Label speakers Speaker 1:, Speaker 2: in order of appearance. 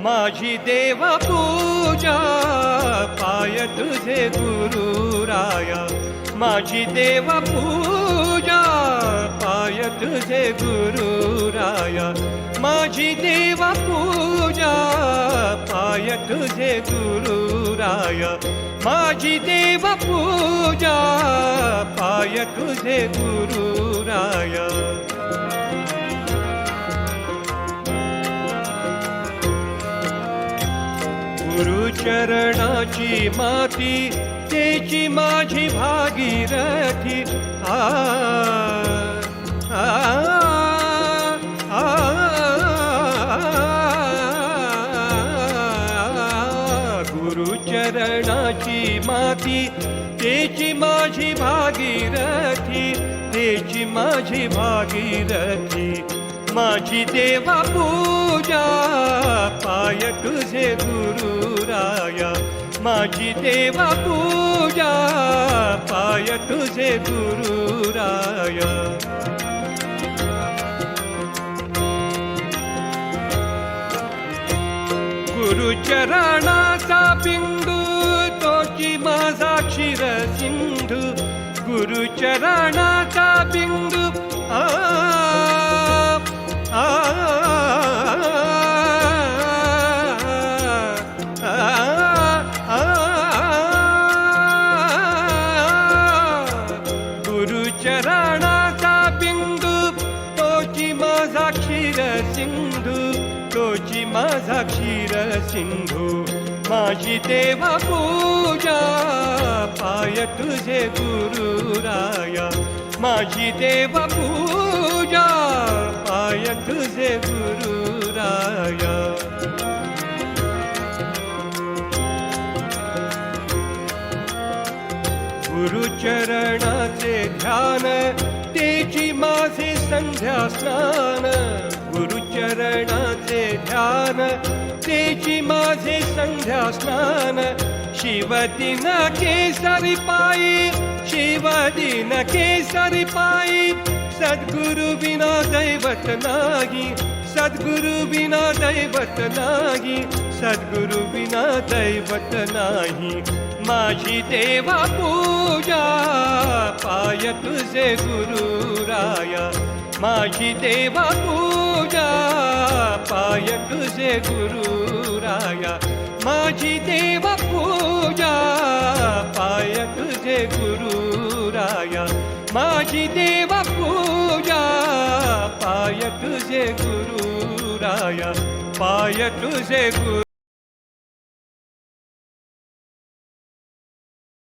Speaker 1: माझी देवा पूजा पाय तुझे गुरुराया, माझी देवा पूजा पाय तुझे गुरुराया, माझी देवा पूजा पाय तुझे गुरुराया, माझी देवा पूजा पाय तुझे गुरुराया. गुरुचरणाची माती तेची माझी भागीरथी. आ आ आ गुरुचरणाची माती तेची माझी भागीरथी, तेची माझी भागीरथी. माझी देवा पूजा पाय तुझे गुरुराया, माझी देवा पूजा पाय तुझे गुरुराया. गुरुचरणाचा बिंदू तोची माझा क्षीर सिंधू, गुरुचरणाचा बिंदू. आ आ गुरुचरणाचा बिंदू तोची माझा क्षीर सिंधू, तोची माझा क्षीर सिंधू. माझी देवा पूजा पाय तुझे गुरुराया, माझी देवा पूजा पाय तुझे गुरुराया. गुरुचरणाचे ध्यान तेची माझे संध्या स्नान, गुरुचरणाचे ध्यान तेची माझे संध्या स्नान. शिवदिन केसरी पायी, शिवदिन केसरी पायी, सद्गुरु बिना दैवत नाही, सद्गुरु बिना दैवत नाही, सद्गुरु बिना दैवत नाही. माझी देवा पूजा पाय तुझे गुरुराया, माझी देवा पूजा पाय तुझे गुरुराया, माझी देवा पूजा पाय तुझे गुरुराया, माझी देवा पूजा पाय तुझे गुरुराया, पाय तुझे गुरु.